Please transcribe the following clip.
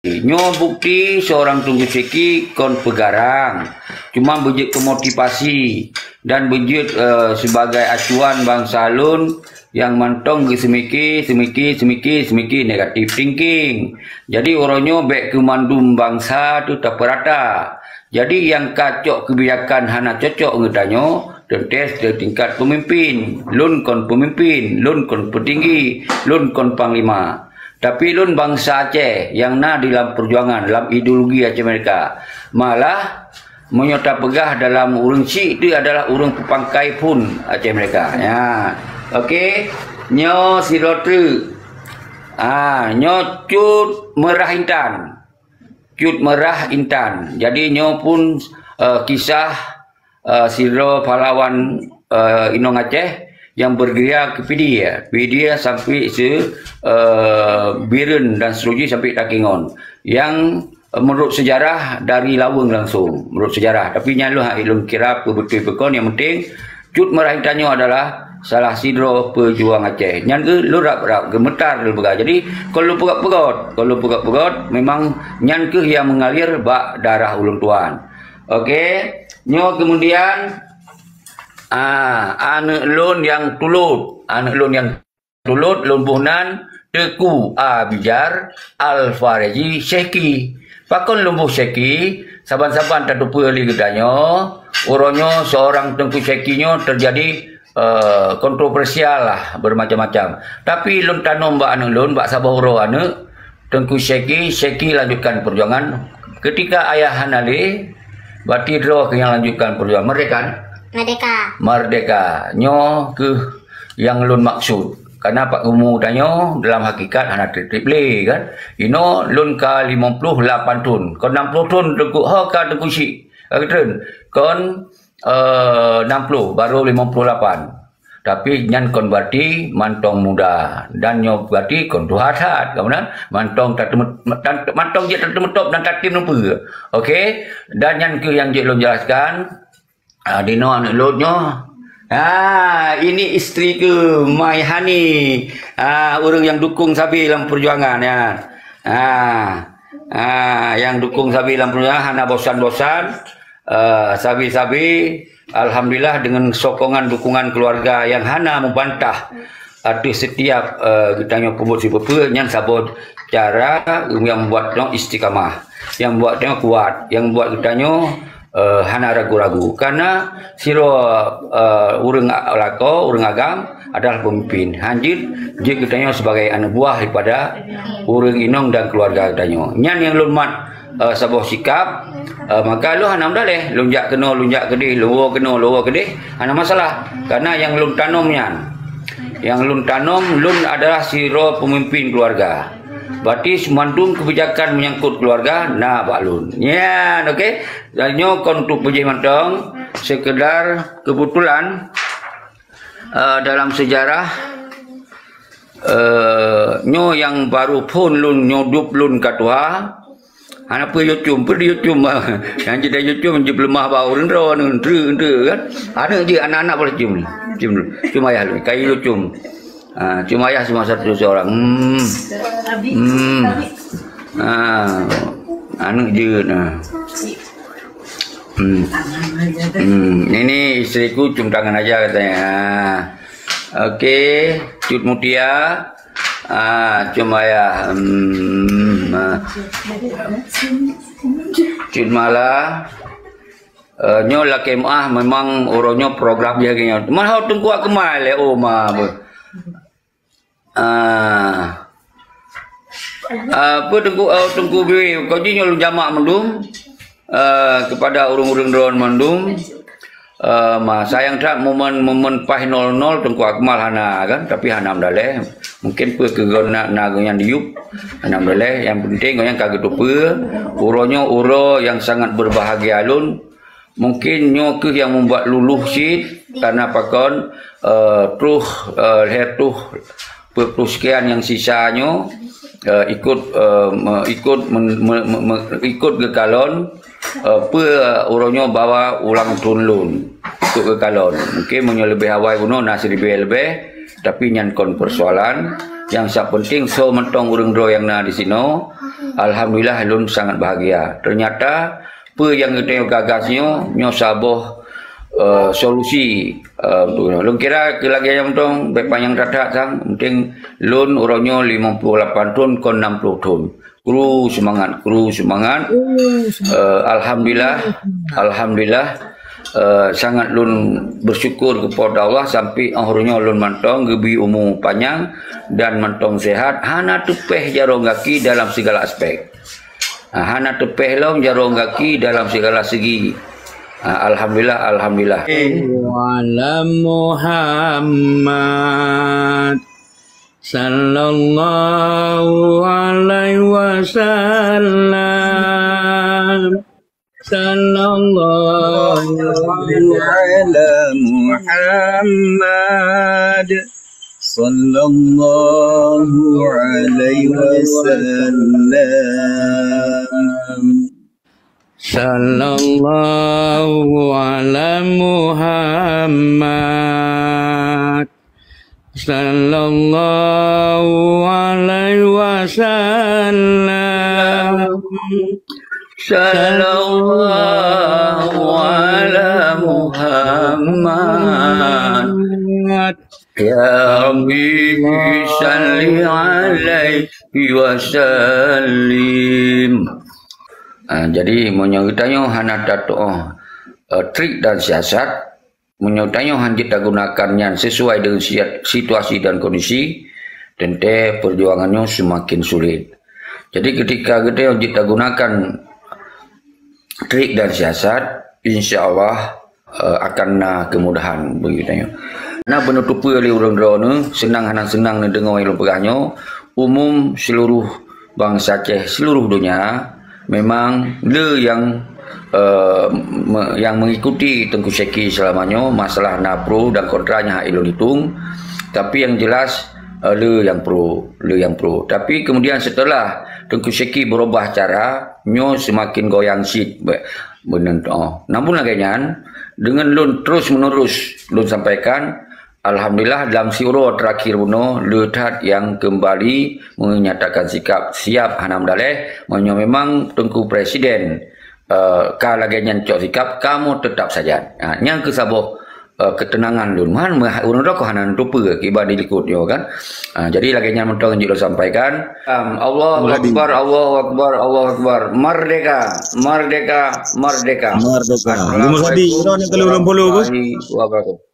Nyo bukti seorang tunggu seki kon pegarang. Cuma bejut ke motivasi dan bejut sebagai acuan bangsa alun yang mantong ke semiki negatif thinking. Jadi orangnya baik ke mandum bangsa tu tak perata. Jadi yang kacok kebijakan hana cocok ngetanyo dan tes ke tingkat pemimpin. Lun kon pemimpin, lun kon petinggi, lun kon panglima. Tapi lun bangsa Aceh yang dalam perjuangan, dalam ideologi Aceh mereka malah menyota pegah dalam urang cik itu adalah urang pepangkai pun Aceh mereka. Ya, okey. Nyo sirotu, nyo cut merah intan, cut merah intan. Jadi nyo pun kisah siro pahlawan Inong Aceh yang bergerak ke Pedia sampai Biren dan seterusnya sampai Takingon yang menurut sejarah dari Laweng langsung menurut sejarah, tapi nyalu ilmu kira betul pekon. Yang penting cut merah intannya adalah salah sidro pejuang Aceh nyan ke lu rap gemetar lu bega. Jadi kalau pegat memang nyan ke yang mengalir bak darah ulun tuan. Okey, nyo kemudian anak lun yang tulut, lun buhnan Teku Bijar Al-Faraji Syeki. Pakon lumbuh Syeki, saban-saban tak lupa li gedanya, orangnya seorang Tengku Syekinyo terjadi kontroversial lah, bermacam-macam. Tapi lun tanom bak anak lun, bak sabah uro anak, Tengku Syeki lanjutkan perjuangan. Ketika ayah Hanale, berarti roh yang lanjutkan perjuangan. Merdeka. Nyo ke yang lun maksud. Karena Pak Gumu tanya dalam hakikat hana triple kan. Ino lun ka 58 tun. Kon 60 tun Tengku ka Tengku Syek. Kon 60 baru 58. Tapi nyan kon berarti mantong muda dan nyo berarti kon tuhat kemudian mantong mantong je termetop dan tatim numpa. Okey, dan nyan ke yang je lun jelaskan dino anak lutnya. Ini isteri ke Mai Hani. Orang yang dukung Sabi dalam perjuangan ya. Yang dukung Sabi dalam perjuangan hana bosan-bosan. Sabi-sabi alhamdulillah dengan sokongan dukungan keluarga yang hana membantah ada setiap kitanya pembuat si bapa yang sabot cara yang membuatnya istiqamah, yang membuatnya kuat, yang membuat kitanya hana ragu-ragu karena siro urang lako urang agam adalah pemimpin hanjit dia kitanya sebagai anak buah daripada urang Inong dan keluarga kitanya nyan yang lumat sebuah sikap maka lu hana mdaleh lunjak kedih luwo kedih hana masalah karena yang lun tanom nyan yang lun tanom lun adalah siro pemimpin keluarga. Berarti semandung kebijakan menyangkut keluarga balun. Ya, okey. Dan nyo kontuk pejih mantong sekedar kebetulan dalam sejarah nyo yang baru pun lun nyodup lun katua. Ana pe YouTube yang jadi YouTube je lemah bau rendro kan. Ada je anak-anak boleh cium cuma ya lu kayak YouTube. Cuma ayah cuma satu seorang. Anak je Ini istriku cium tangan aja katanya. Okey, cut mutia. Cuma ayah. Cut malah. Nyo laki memang orangnya program dia kayaknya. Mana tunggu aku mal le oma. Apa tunggu biwi kau ji nyolong jamak mendum kepada urung-urung drone mendum sayang tak momen pah 00 tunggu akmal hana kan tapi hana mdaleh mungkin pe kegona nagonya diup hana mdaleh yang penting yang kaget pe uro yang sangat berbahagia alun mungkin nyo ke yang membuat luluh sit karena pakon sekian yang sisanya ikut ke kalon orangnya bawa ulang tunlun ikut ke kalon mungkin menyo lebih awal kuno nasi lebih tapi nyan kon persoalan yang sak penting so mentong urang dro yang na di sino Alhamdulillah lun sangat bahagia. Ternyata apa yang kita gagasnya nyo saboh solusi lun kira kelagi yang tong panjang kata sang penting lun orangnya 58 tahun kon 60 tahun. Kru semangat. Alhamdulillah sangat lun bersyukur kepada Allah sampai akhirnya lun mantong gebi umur panjang dan mantong sehat. Hana tepeh jarong kaki dalam segala aspek. Hana tepeh long jarong kaki dalam segala segi. Alhamdulillah. Wala Muhammad sallallahu alaihi wasallam. Sallallahu ala Muhammad sallallahu alaihi wasallam. Sallallahu ala Muhammad sallallahu alaihi wasallam. Sallallahu ala Muhammad ya Rabbi salli alaihi wasallim. Jadi menyurutanyo hana dato trik dan siasat menyurutanyo hanjit gunakannya sesuai dengan situasi dan kondisi tentu perjuangannya semakin sulit. Jadi ketika kita hanjit gunakan trik dan siasat, insya Allah akan kemudahan begitu. Nah penutupi oleh orang drone senang dengar ilmu pegahnya umum seluruh bangsa Aceh seluruh dunia. Memang le yang mengikuti Tengku Seki selamanya masalah pro dan kontranya ilmu hitung, tapi yang jelas le yang pro. Tapi kemudian setelah Tengku Seki berubah cara, nyo semakin goyang sit namun laganya dengan lun terus menerus lun sampaikan. Alhamdulillah dalam siuro terakhir buno lihat yang kembali menyatakan sikap siap hanam daleh memang Tengku Presiden kalagenya cok sikap kamu tetap saja. Yang kesabok ketenangan lun man urun roko hanan tupe kiba dilikut yo kan. Jadi lagenya mentong jilo sampaikan Allahu akbar merdeka. Lumur hadi ron yang 30 wabarakatuh.